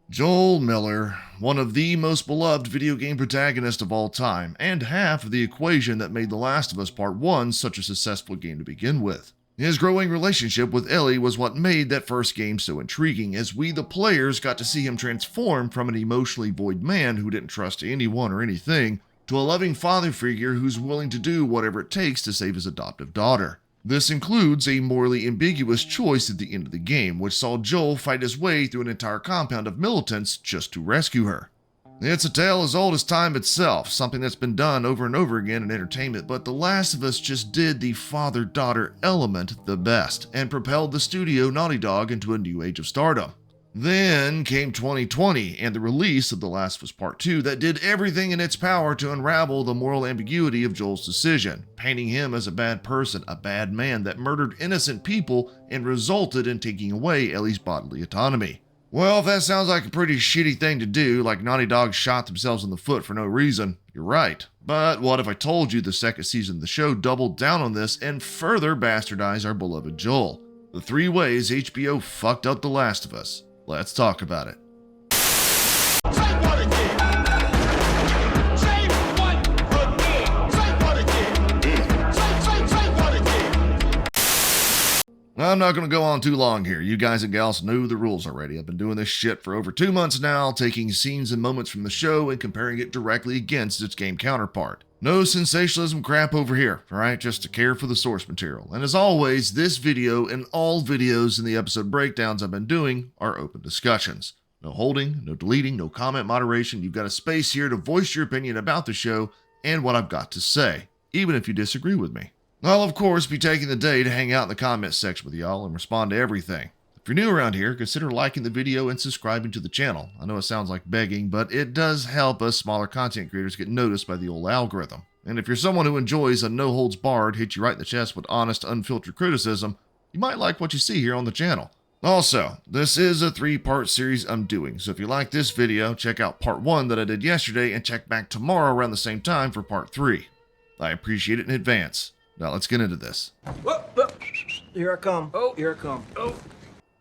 Joel Miller, one of the most beloved video game protagonists of all time, and half of the equation that made The Last of Us Part 1 such a successful game to begin with. His growing relationship with Ellie was what made that first game so intriguing, as we the players got to see him transform from an emotionally void man who didn't trust anyone or anything, to a loving father figure who's willing to do whatever it takes to save his adoptive daughter. This includes a morally ambiguous choice at the end of the game, which saw Joel fight his way through an entire compound of militants just to rescue her. It's a tale as old as time itself, something that's been done over and over again in entertainment, but The Last of Us just did the father-daughter element the best, and propelled the studio Naughty Dog into a new age of stardom. Then came 2020 and the release of The Last of Us Part 2 that did everything in its power to unravel the moral ambiguity of Joel's decision, painting him as a bad person, a bad man that murdered innocent people and resulted in taking away Ellie's bodily autonomy. Well, if that sounds like a pretty shitty thing to do, like Naughty Dog shot themselves in the foot for no reason, you're right. But what if I told you the second season of the show doubled down on this and further bastardized our beloved Joel? The 3 ways HBO fucked up The Last of Us. Let's talk about it. I'm not going to go on too long here. You guys and gals know the rules already. I've been doing this shit for over 2 months now, taking scenes and moments from the show and comparing it directly against its game counterpart. No sensationalism crap over here, alright? Just to care for the source material. And as always, this video and all videos in the episode breakdowns I've been doing are open discussions. No holding, no deleting, no comment moderation. You've got a space here to voice your opinion about the show and what I've got to say, even if you disagree with me. I'll of course be taking the day to hang out in the comments section with y'all and respond to everything. If you're new around here, consider liking the video and subscribing to the channel. I know it sounds like begging, but it does help us smaller content creators get noticed by the old algorithm. And if you're someone who enjoys a no-holds-barred, hit you right in the chest with honest, unfiltered criticism, you might like what you see here on the channel. Also, this is a 3-part series I'm doing, so if you like this video, check out part 1 that I did yesterday and check back tomorrow around the same time for part 3. I appreciate it in advance. Now let's get into this. Whoa, whoa. Here I come. Oh, here I come. Oh.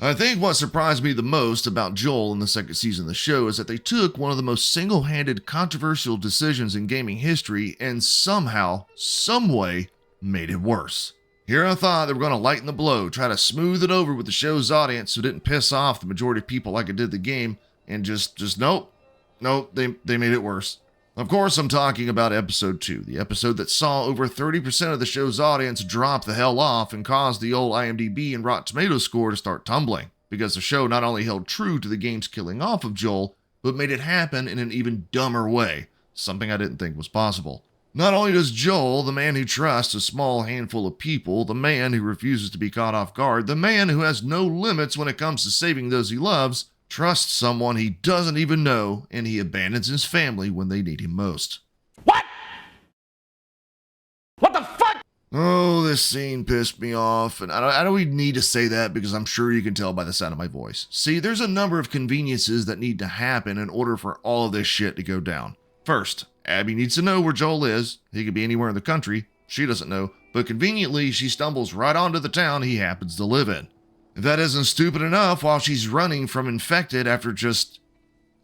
I think what surprised me the most about Joel in the second season of the show is that they took one of the most single-handed controversial decisions in gaming history and somehow, someway, made it worse. Here I thought they were going to lighten the blow, try to smooth it over with the show's audience so it didn't piss off the majority of people like it did the game, and just nope, they made it worse. Of course, I'm talking about episode 2, the episode that saw over 30% of the show's audience drop the hell off and caused the old IMDb and Rotten Tomatoes score to start tumbling, because the show not only held true to the game's killing off of Joel, but made it happen in an even dumber way, something I didn't think was possible. Not only does Joel, the man who trusts a small handful of people, the man who refuses to be caught off guard, the man who has no limits when it comes to saving those he loves, trusts someone he doesn't even know, and he abandons his family when they need him most. What? What the fuck? Oh, this scene pissed me off, and I don't even need to say that because I'm sure you can tell by the sound of my voice. See, there's a number of conveniences that need to happen in order for all of this shit to go down. First, Abby needs to know where Joel is. He could be anywhere in the country. She doesn't know, but conveniently, she stumbles right onto the town he happens to live in. If that isn't stupid enough, while she's running from infected after just,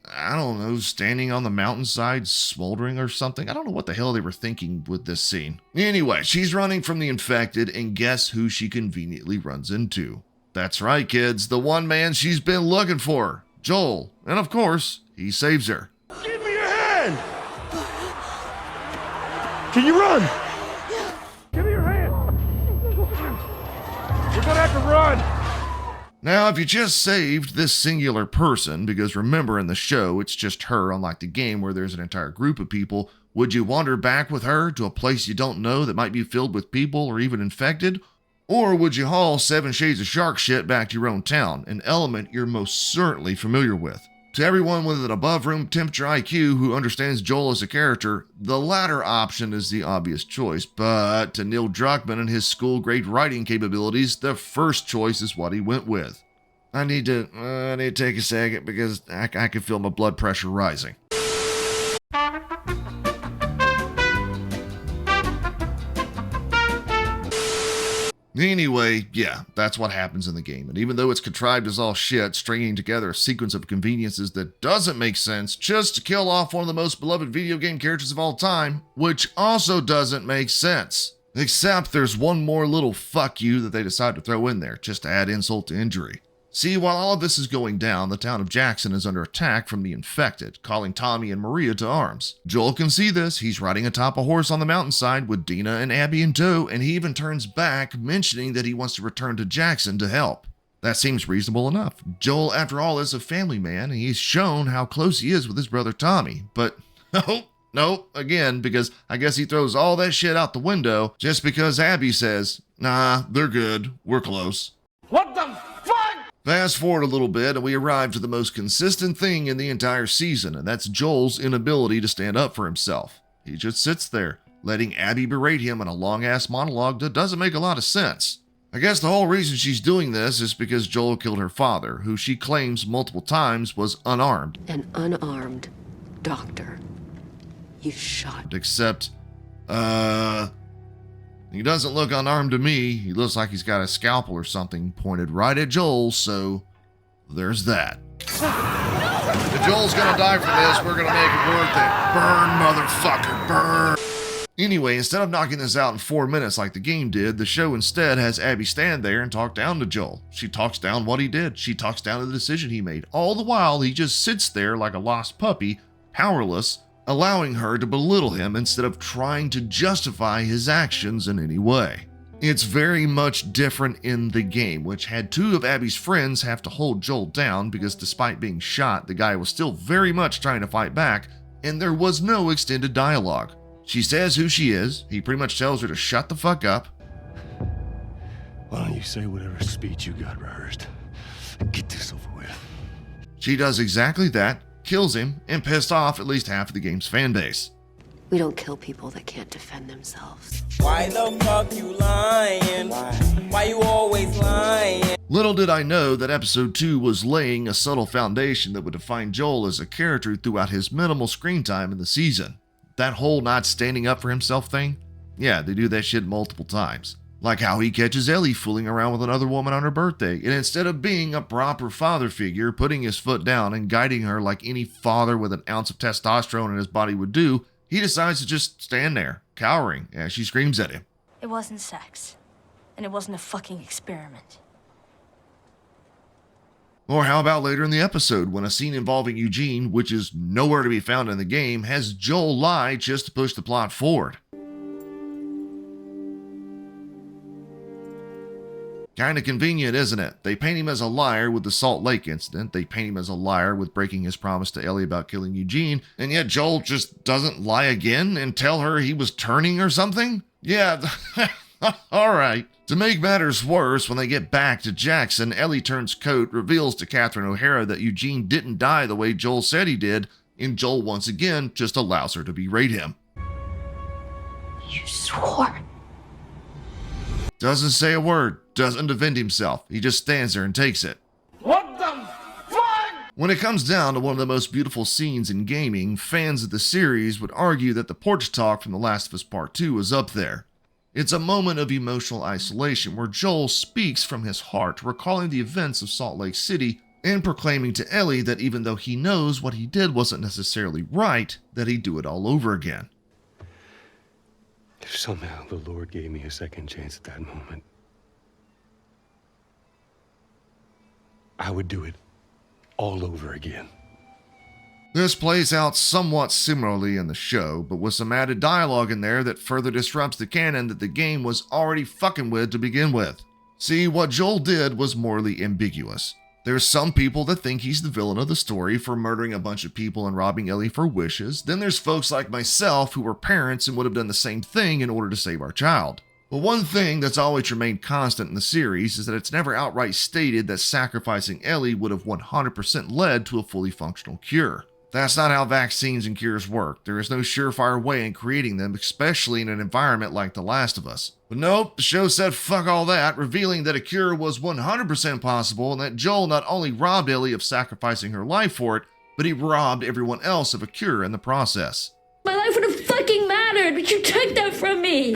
I don't know, standing on the mountainside smoldering or something. I don't know what the hell they were thinking with this scene. Anyway, she's running from the infected, and guess who she conveniently runs into? That's right, kids, the one man she's been looking for, Joel. And of course, he saves her. Give me your hand! Can you run? Give me your hand! We're gonna have to run! Now, if you just saved this singular person, because remember in the show, it's just her, unlike the game where there's an entire group of people, would you wander back with her to a place you don't know that might be filled with people or even infected? Or would you haul 7 Shades of Shark shit back to your own town, an element you're most certainly familiar with? To everyone with an above room temperature IQ who understands Joel as a character, the latter option is the obvious choice, but to Neil Druckmann and his school-grade writing capabilities, the first choice is what he went with. I need to take a second because I can feel my blood pressure rising. Anyway, yeah, that's what happens in the game. And even though it's contrived as all shit, stringing together a sequence of conveniences that doesn't make sense just to kill off one of the most beloved video game characters of all time, which also doesn't make sense. Except there's one more little fuck you that they decide to throw in there just to add insult to injury. See, while all of this is going down, the town of Jackson is under attack from the infected, calling Tommy and Maria to arms. Joel can see this. He's riding atop a horse on the mountainside with Dina and Abby in tow, and he even turns back, mentioning that he wants to return to Jackson to help. That seems reasonable enough. Joel, after all, is a family man, and he's shown how close he is with his brother Tommy. But, no, again, because I guess he throws all that shit out the window just because Abby says, nah, they're good, we're close. What the fuck? Fast forward a little bit, and we arrive to the most consistent thing in the entire season, and that's Joel's inability to stand up for himself. He just sits there, letting Abby berate him in a long-ass monologue that doesn't make a lot of sense. I guess the whole reason she's doing this is because Joel killed her father, who she claims multiple times was unarmed. An unarmed doctor. You shot. Except, he doesn't look unarmed to me. He looks like he's got a scalpel or something pointed right at Joel, so there's that. If Joel's gonna die for this, we're gonna make it worth it. Burn, motherfucker, burn! Anyway, instead of knocking this out in 4 minutes like the game did, the show instead has Abby stand there and talk down to Joel. She talks down what he did. She talks down the decision he made. All the while, he just sits there like a lost puppy, powerless, allowing her to belittle him instead of trying to justify his actions in any way. It's very much different in the game, which had two of Abby's friends have to hold Joel down because despite being shot, the guy was still very much trying to fight back, and there was no extended dialogue. She says who she is, he pretty much tells her to shut the fuck up. Why don't you say whatever speech you got rehearsed and get this over with? She does exactly that, kills him, and pissed off at least half of the game's fan base. We don't kill people that can't defend themselves. Why the fuck you lying? Why you always lying? Little did I know that episode 2 was laying a subtle foundation that would define Joel as a character throughout his minimal screen time in the season. That whole not standing up for himself thing? Yeah, they do that shit multiple times. Like how he catches Ellie fooling around with another woman on her birthday, and instead of being a proper father figure, putting his foot down and guiding her like any father with an ounce of testosterone in his body would do, he decides to just stand there, cowering, as she screams at him. It wasn't sex. And it wasn't a fucking experiment. Or how about later in the episode, when a scene involving Eugene, which is nowhere to be found in the game, has Joel lie just to push the plot forward. Kinda convenient, isn't it? They paint him as a liar with the Salt Lake incident, they paint him as a liar with breaking his promise to Ellie about killing Eugene, and yet Joel just doesn't lie again and tell her he was turning or something? Yeah, alright. To make matters worse, when they get back to Jackson, Ellie turns coat, reveals to Catherine O'Hara that Eugene didn't die the way Joel said he did, and Joel once again just allows her to berate him. You swore. Doesn't say a word, doesn't defend himself, he just stands there and takes it. What the fuck? When it comes down to one of the most beautiful scenes in gaming, fans of the series would argue that the porch talk from The Last of Us Part 2 is up there. It's a moment of emotional isolation where Joel speaks from his heart, recalling the events of Salt Lake City and proclaiming to Ellie that even though he knows what he did wasn't necessarily right, that he'd do it all over again. If somehow the Lord gave me a second chance at that moment, I would do it all over again. This plays out somewhat similarly in the show, but with some added dialogue in there that further disrupts the canon that the game was already fucking with to begin with. See, what Joel did was morally ambiguous. There's some people that think he's the villain of the story for murdering a bunch of people and robbing Ellie for wishes. Then there's folks like myself who were parents and would have done the same thing in order to save our child. But one thing that's always remained constant in the series is that it's never outright stated that sacrificing Ellie would have 100% led to a fully functional cure. That's not how vaccines and cures work. There is no surefire way in creating them, especially in an environment like The Last of Us. But nope, the show said fuck all that, revealing that a cure was 100% possible and that Joel not only robbed Ellie of sacrificing her life for it, but he robbed everyone else of a cure in the process. My life would have fucking mattered, but you took that from me.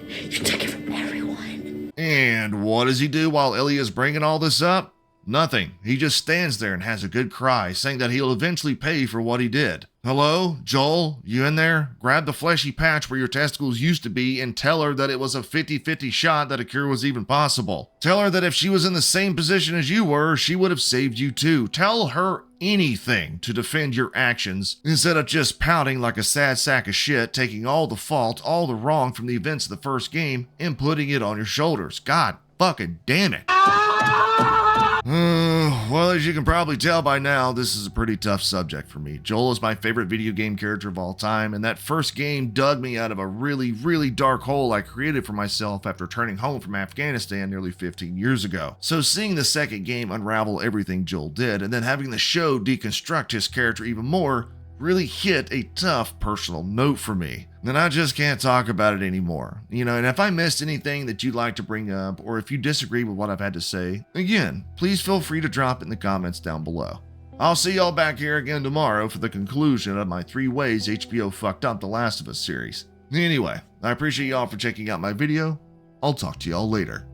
You took it from everyone. And what does he do while Ellie is bringing all this up? Nothing. He just stands there and has a good cry, saying that he'll eventually pay for what he did. Hello, Joel, you in there? Grab the fleshy patch where your testicles used to be and tell her that it was a 50-50 shot that a cure was even possible. Tell her that if she was in the same position as you were, she would have saved you too. Tell her anything to defend your actions instead of just pouting like a sad sack of shit, taking all the fault, all the wrong from the events of the first game and putting it on your shoulders. God fucking damn it. Well, as you can probably tell by now, this is a pretty tough subject for me. Joel is my favorite video game character of all time, and that first game dug me out of a really, really dark hole I created for myself after returning home from Afghanistan nearly 15 years ago. So seeing the second game unravel everything Joel did, and then having the show deconstruct his character even more, really hit a tough personal note for me. And I just can't talk about it anymore. And if I missed anything that you'd like to bring up, or if you disagree with what I've had to say, again, please feel free to drop it in the comments down below. I'll see y'all back here again tomorrow for the conclusion of my 3 ways HBO fucked up The Last of Us series. Anyway, I appreciate y'all for checking out my video. I'll talk to y'all later.